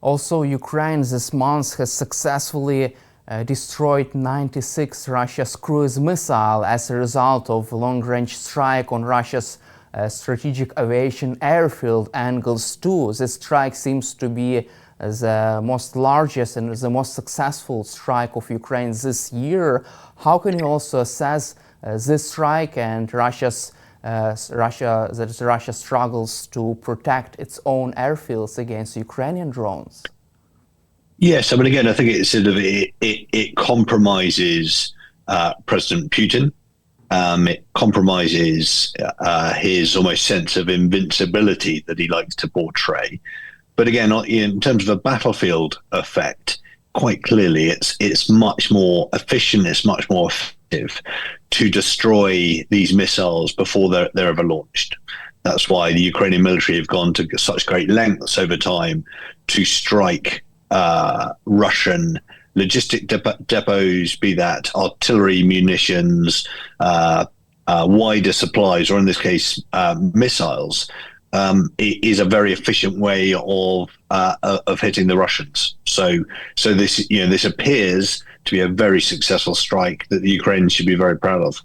Also, Ukraine this month has successfully destroyed 96 Russia's cruise missile as a result of a long-range strike on Russia's strategic aviation airfield Angles 2. This strike seems to be the most largest and the most successful strike of Ukraine this year. How can you also assess this strike and Russia struggles to protect its own airfields against Ukrainian drones? Yes, I mean, again, I think it's sort of it compromises President Putin. It compromises his almost sense of invincibility that he likes to portray. But again, in terms of a battlefield effect, quite clearly, it's much more efficient. It's much more effective to destroy these missiles before they're ever launched. That's why the Ukrainian military have gone to such great lengths over time to strike Russian logistic depots, be that artillery, munitions, wider supplies, or in this case, missiles. It is a very efficient way of hitting the Russians. So this this appears to be a very successful strike that the Ukrainians should be very proud of.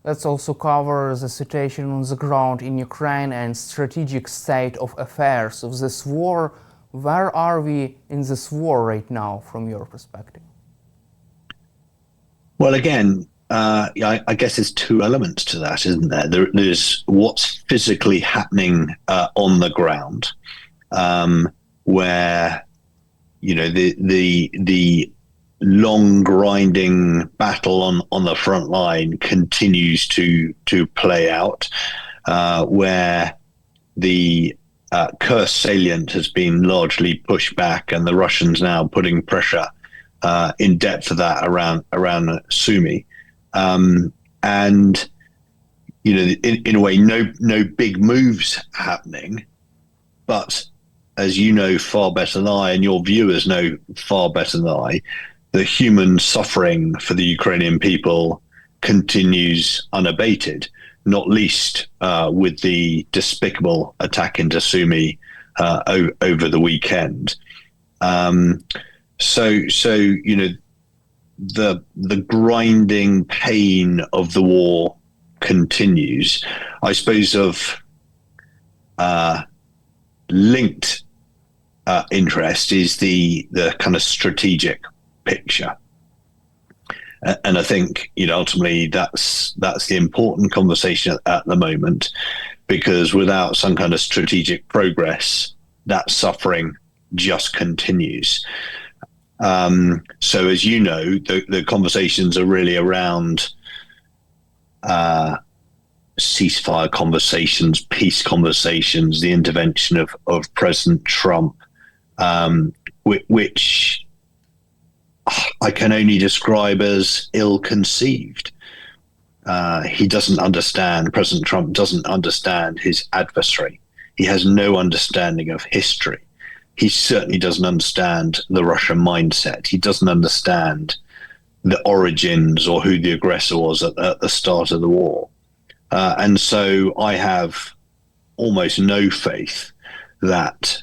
Let's also cover the situation on the ground in Ukraine and strategic state of affairs of this war. Where are we in this war right now, from your perspective? Well, again, I guess there's two elements to that, isn't there? There's what's physically happening on the ground, where the long grinding battle on the front line continues to play out, where the Kursk salient has been largely pushed back, and the Russians now putting pressure in depth of that around Sumy, and in a way, no big moves happening, but as you know far better than I, and your viewers know far better than I, the human suffering for the Ukrainian people continues unabated. Not least with the despicable attack into Sumy over the weekend. So the grinding pain of the war continues. I suppose of linked interest is the kind of strategic picture. And I think, ultimately that's the important conversation at the moment, because without some kind of strategic progress, that suffering just continues. So as you know, the conversations are really around ceasefire conversations, peace conversations, the intervention of President Trump, which I can only describe as ill-conceived. He doesn't understand, President Trump doesn't understand his adversary. He has no understanding of history. He certainly doesn't understand the Russian mindset. He doesn't understand the origins or who the aggressor was at the start of the war. And so I have almost no faith that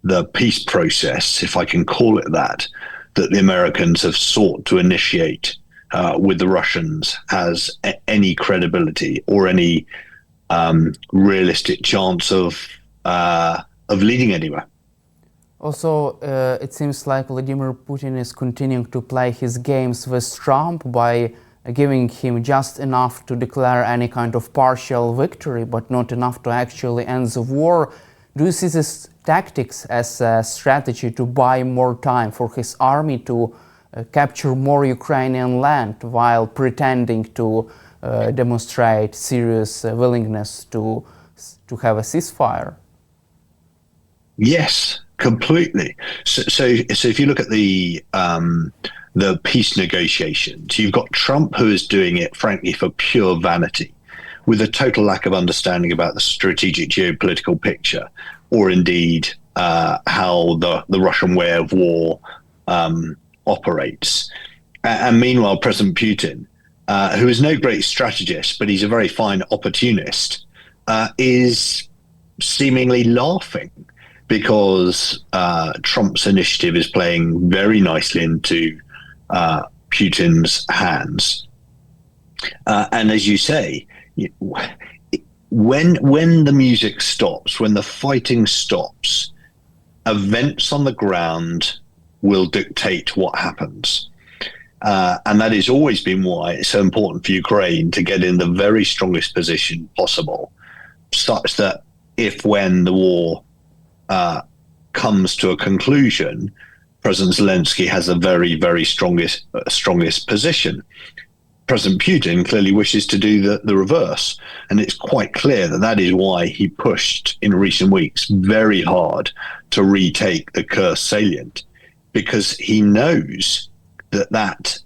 the peace process, if I can call it that the Americans have sought to initiate with the Russians has any credibility or any realistic chance of leading anywhere. Also, it seems like Vladimir Putin is continuing to play his games with Trump by giving him just enough to declare any kind of partial victory, but not enough to actually end the war. Do you see this tactics as a strategy to buy more time for his army to capture more Ukrainian land while pretending to demonstrate serious willingness to have a ceasefire? Yes, completely. So if you look at the peace negotiations, you've got Trump, who is doing it, frankly, for pure vanity, with a total lack of understanding about the strategic geopolitical picture, or indeed how the Russian way of war operates. And meanwhile, President Putin, who is no great strategist, but he's a very fine opportunist, is seemingly laughing because Trump's initiative is playing very nicely into Putin's hands. And as you say, when the music stops, when the fighting stops, events on the ground will dictate what happens. And that has always been why it's so important for Ukraine to get in the very strongest position possible, such that when the war comes to a conclusion, President Zelensky has a very, very strongest position. President Putin clearly wishes to do the reverse. And it's quite clear that is why he pushed in recent weeks very hard to retake the Kursk salient, because he knows that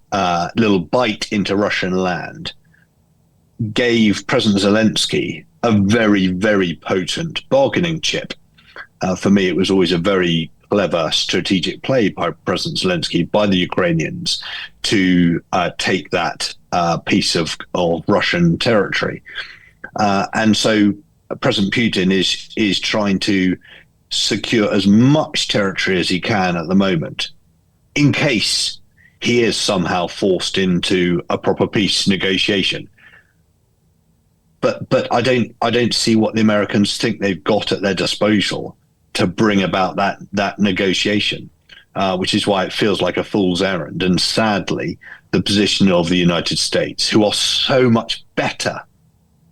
little bite into Russian land gave President Zelensky a very, very potent bargaining chip. For me, it was always a very clever strategic play by President Zelensky, by the Ukrainians, to take that piece of Russian territory. And so President Putin is trying to secure as much territory as he can at the moment, in case he is somehow forced into a proper peace negotiation. But I don't see what the Americans think they've got at their disposal to bring about that negotiation, which is why it feels like a fool's errand. And sadly, the position of the United States, who are so much better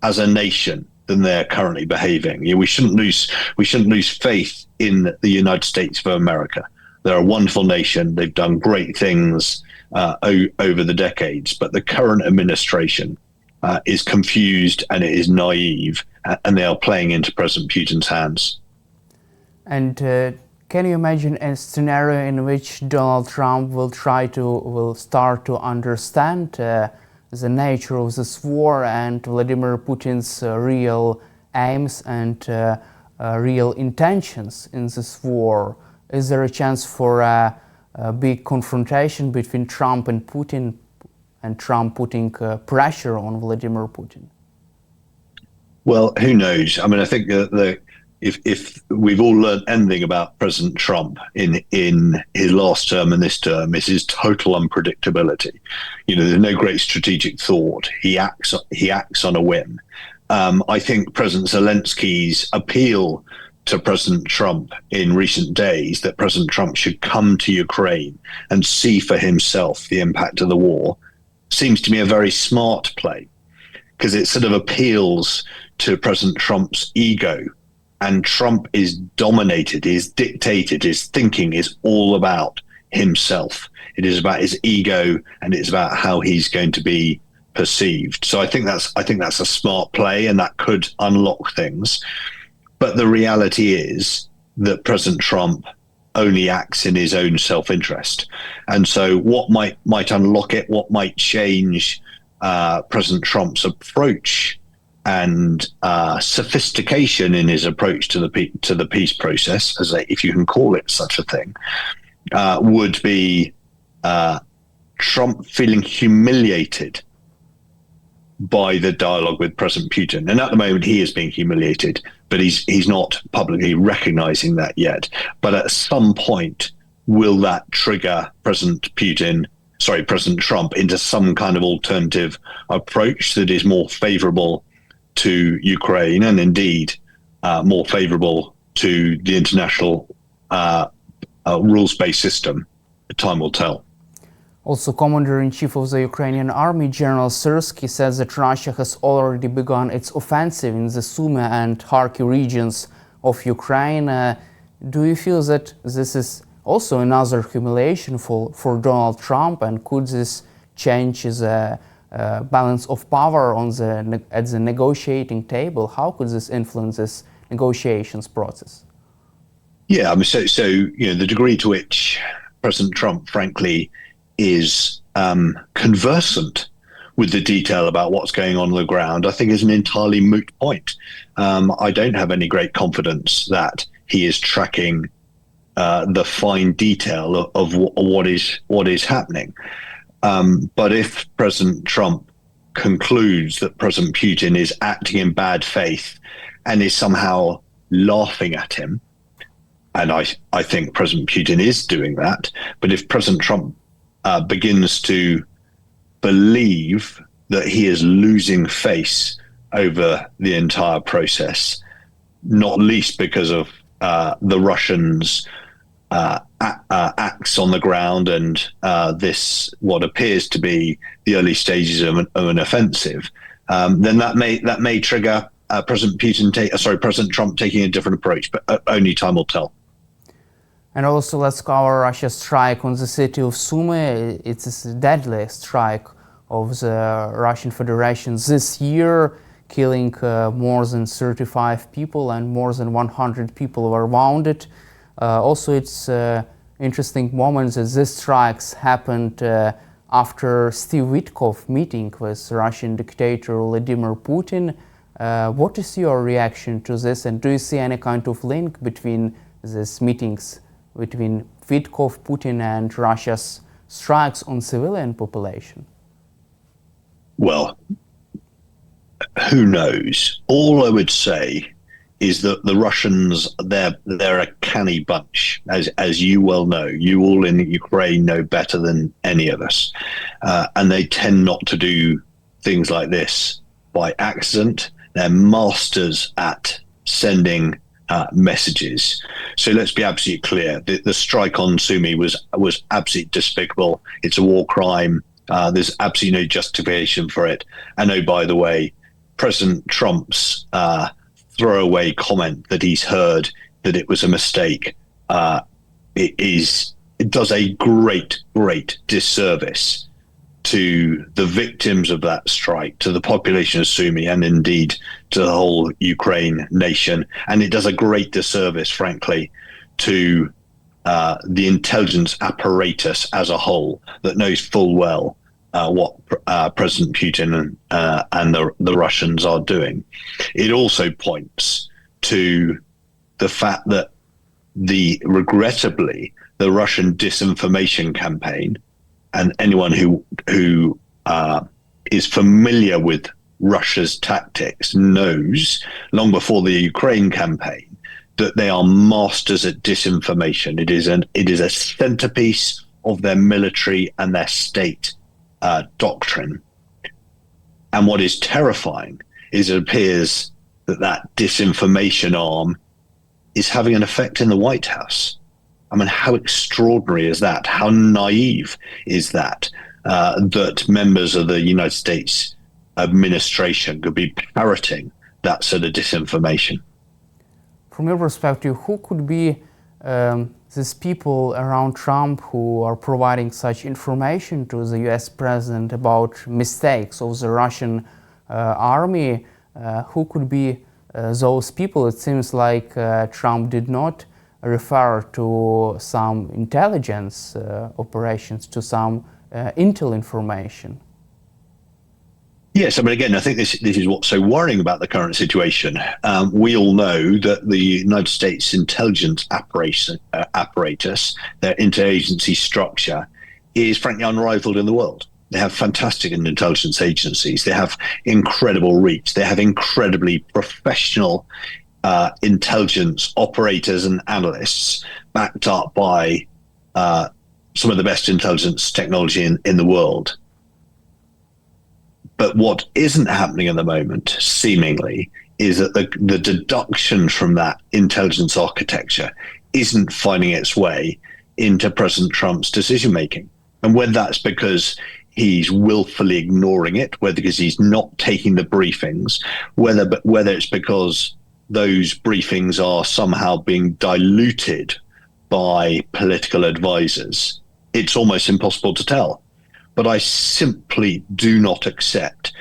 as a nation than they're currently behaving. We shouldn't lose faith in the United States of America. They're a wonderful nation. They've done great things over the decades, but the current administration is confused and it is naive, and they are playing into President Putin's hands. And can you imagine a scenario in which Donald Trump will start to understand the nature of this war and Vladimir Putin's real aims and real intentions in this war? Is there a chance for a big confrontation between Trump and Putin, and Trump putting pressure on Vladimir Putin? Well, who knows? I mean, I think that if we've all learned anything about President Trump in his last term and this term, it's his total unpredictability. There's no great strategic thought. He acts on a whim. I think President Zelensky's appeal to President Trump in recent days, that President Trump should come to Ukraine and see for himself the impact of the war, seems to me a very smart play, because it sort of appeals to President Trump's ego. And Trump is dominated, is dictated, his thinking is all about himself. It is about his ego, and it's about how he's going to be perceived. So I think that's a smart play, and that could unlock things. But the reality is that President Trump only acts in his own self-interest. And so what might unlock it, what might change President Trump's approach and sophistication in his approach to the peace process, if you can call it such a thing, would be Trump feeling humiliated by the dialogue with President Putin. And at the moment, he is being humiliated, but he's not publicly recognizing that yet. But at some point, will that trigger President Trump into some kind of alternative approach that is more favorable to Ukraine, and indeed more favorable to the international rules-based system? Time will tell. Also, Commander-in-Chief of the Ukrainian Army, General Syrsky, says that Russia has already begun its offensive in the Sumy and Kharkiv regions of Ukraine. Do you feel that this is also another humiliation for Donald Trump, and could this change the balance of power at the negotiating table? How could this influence this negotiations process? Yeah, I mean, so the degree to which President Trump, frankly, is conversant with the detail about what's going on the ground, I think is an entirely moot point. I don't have any great confidence that he is tracking the fine detail of what is happening. But if President Trump concludes that President Putin is acting in bad faith and is somehow laughing at him, I think President Putin is doing that. But if President Trump begins to believe that he is losing face over the entire process, not least because of the Russians' acts on the ground and this what appears to be the early stages of an offensive, then that may trigger President Trump taking a different approach. But only time will tell. And also, let's cover Russia's strike on the city of Sumy. It's a deadly strike of the Russian Federation this year, killing more than 35 people and more than 100 people were wounded. Also, it's interesting moment that these strikes happened after Steve Witkoff meeting with Russian dictator Vladimir Putin. What is your reaction to this, and do you see any kind of link between these meetings between Witkoff, Putin, and Russia's strikes on civilian population? Well, who knows? All I would say is that the Russians, they're a canny bunch, as you well know. You all in Ukraine know better than any of us. And they tend not to do things like this by accident. They're masters at sending messages. So let's be absolutely clear. The strike on Sumy was absolutely despicable. It's a war crime. There's absolutely no justification for it. And oh, by the way, President Trump's throwaway comment that he's heard that it was a mistake, it does a great disservice to the victims of that strike, to the population of Sumy, and indeed to the whole Ukraine nation. And it does a great disservice, frankly, to the intelligence apparatus as a whole that knows full well what President Putin and the Russians are doing. It also points to the fact that regrettably, the Russian disinformation campaign, and anyone who is familiar with Russia's tactics knows, long before the Ukraine campaign, that they are masters at disinformation. It is a centerpiece of their military and their state doctrine. And what is terrifying is it appears that disinformation arm is having an effect in the White House. I mean, how extraordinary is that? How naive is that? That members of the United States administration could be parroting that sort of disinformation. From your perspective, who could be these people around Trump who are providing such information to the US president about mistakes of the Russian army? Who could be those people? It seems like Trump did not refer to some intelligence operations, to some intel information. Yes, I mean, again, I think this is what's so worrying about the current situation. We all know that the United States intelligence apparatus, their interagency structure, is frankly unrivaled in the world. They have fantastic intelligence agencies. They have incredible reach. They have incredibly professional intelligence operators and analysts backed up by some of the best intelligence technology in the world. But what isn't happening at the moment, seemingly, is that the deduction from that intelligence architecture isn't finding its way into President Trump's decision-making. And whether that's because he's willfully ignoring it, whether because he's not taking the briefings, whether it's because those briefings are somehow being diluted by political advisors, it's almost impossible to tell. But I simply do not accept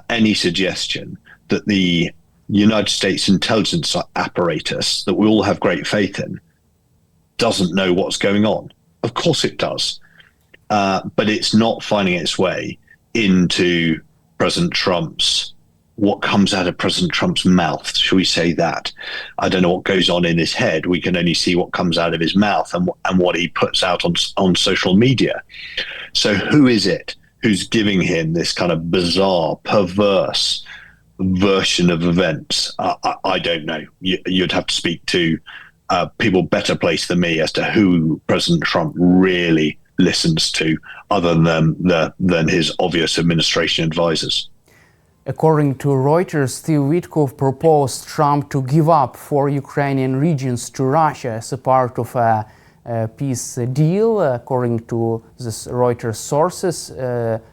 any suggestion that the United States intelligence apparatus, that we all have great faith in, doesn't know what's going on. Of course it does. But it's not finding its way into what comes out of President Trump's mouth, shall we say that. I don't know what goes on in his head. We can only see what comes out of his mouth and what he puts out on social media. So who is it who's giving him this kind of bizarre, perverse version of events? I don't know. You'd have to speak to people better placed than me as to who President Trump really listens to, other than his obvious administration advisors. According to Reuters, Steve Witkoff proposed Trump to give up 4 Ukrainian regions to Russia as a part of a peace deal. According to this Reuters sources,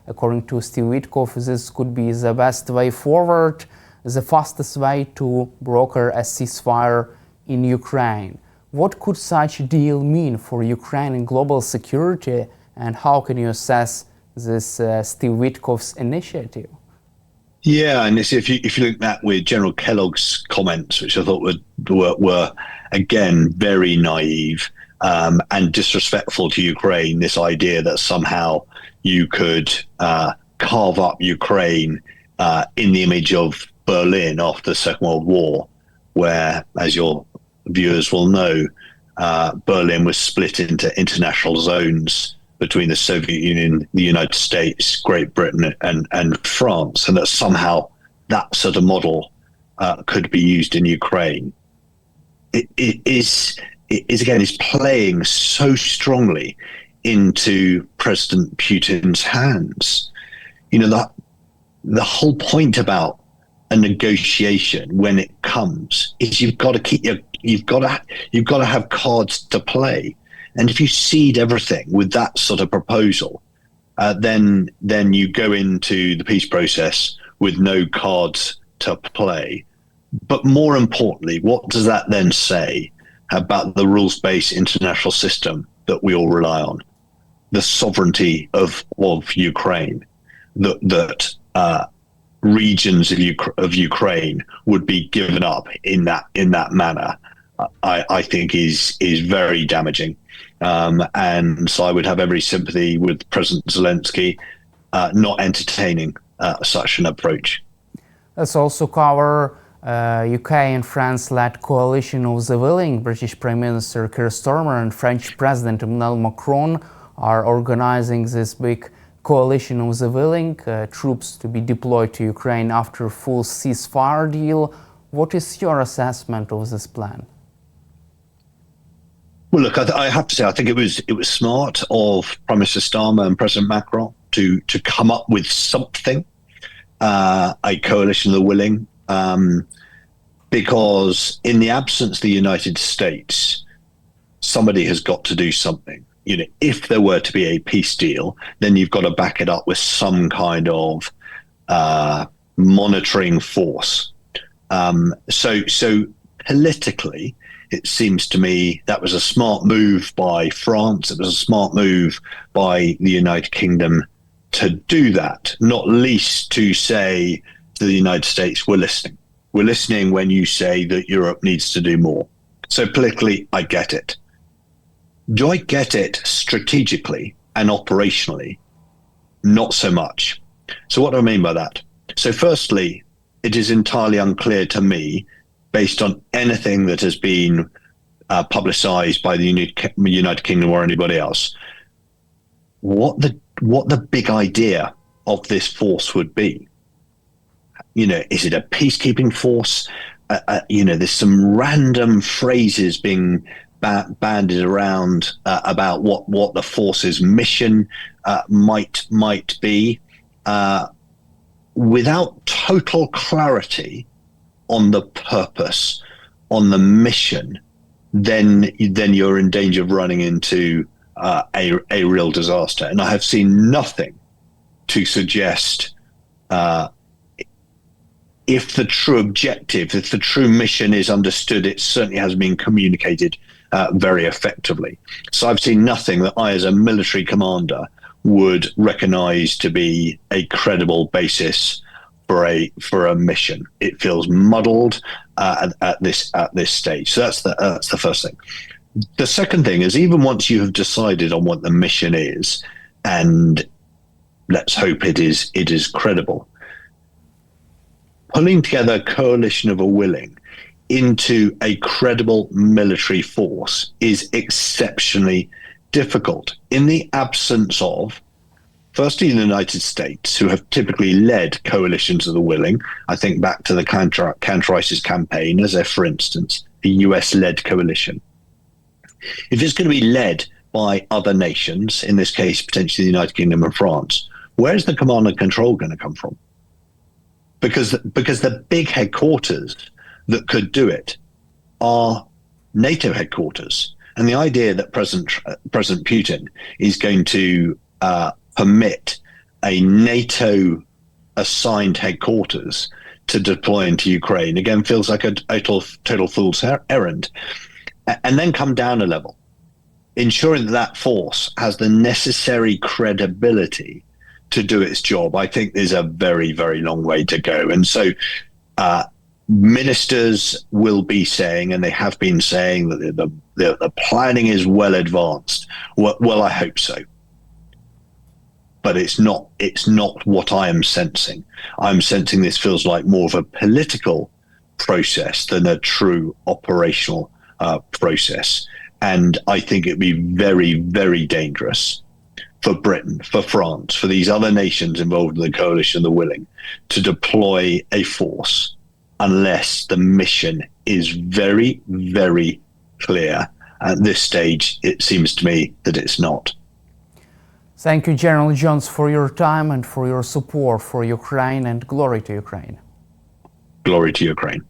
according to Steve Witkoff, this could be the best way forward, the fastest way to broker a ceasefire in Ukraine. What could such a deal mean for Ukraine and global security, and how can you assess this Steve Witkoff's initiative? Yeah, and if you link that with General Kellogg's comments, which I thought were again very naive and disrespectful to Ukraine, this idea that somehow you could carve up Ukraine in the image of Berlin after the Second World War, where, as your viewers will know, Berlin was split into international zones between the Soviet Union, the United States, Great Britain, and France, and that somehow that sort of model could be used in Ukraine. It is playing so strongly into President Putin's hands. You know, the whole point about a negotiation when it comes is you've got to have cards to play. And if you cede everything with that sort of proposal, then you go into the peace process with no cards to play. But more importantly, what does that then say about the rules-based international system that we all rely on? The sovereignty of Ukraine, that regions of Ukraine would be given up in that manner, I think is very damaging. And so I would have every sympathy with President Zelensky not entertaining such an approach. Let's also cover UK and France-led coalition of the willing. British Prime Minister Keir Starmer and French President Emmanuel Macron are organizing this big coalition of the willing, troops to be deployed to Ukraine after a full ceasefire deal. What is your assessment of this plan? Well, look, I have to say, I think it was smart of Prime Minister Starmer and President Macron to come up with something, a coalition of the willing, because in the absence of the United States, somebody has got to do something. You know, if there were to be a peace deal, then you've got to back it up with some kind of monitoring force. So politically, it seems to me that was a smart move by France. It was a smart move by the United Kingdom to do that, not least to say to the United States, we're listening. We're listening when you say that Europe needs to do more. So politically, I get it. Do I get it strategically and operationally? Not so much. So what do I mean by that? So firstly, it is entirely unclear to me, based on anything that has been publicized by the United Kingdom or anybody else, what the big idea of this force would be. You know, is it a peacekeeping force? You know, there's some random phrases being banded around about what the force's mission might be, without total clarity on the purpose, on the mission. Then you're in danger of running into a real disaster. And I have seen nothing to suggest if the true objective, if the true mission is understood, it certainly has been communicated very effectively. So I've seen nothing that I, as a military commander, would recognize to be a credible basis for a mission. It feels muddled at this stage. So that's the first thing. The second thing is, even once you have decided on what the mission is, and let's hope it is credible, pulling together a coalition of a willing into a credible military force is exceptionally difficult in the absence of, firstly, the United States, who have typically led coalitions of the willing. I think back to the counter-ISIS campaign as for instance, a US-led coalition. If it's going to be led by other nations, in this case, potentially the United Kingdom and France, where's the command and control going to come from? Because the big headquarters that could do it are NATO headquarters. And the idea that President Putin is going to permit a NATO assigned headquarters to deploy into Ukraine, again, feels like a total fool's errand. And then come down a level, ensuring that that force has the necessary credibility to do its job, I think there's a very, very long way to go. And so ministers will be saying, and they have been saying, that the planning is well advanced. Well, I hope so. But it's not what I am sensing. I'm sensing this feels like more of a political process than a true operational process. And I think it'd be very, very dangerous for Britain, for France, for these other nations involved in the coalition, the willing, to deploy a force unless the mission is very, very clear. At this stage, it seems to me that it's not. Thank you, General Jones, for your time and for your support for Ukraine, and glory to Ukraine. Glory to Ukraine.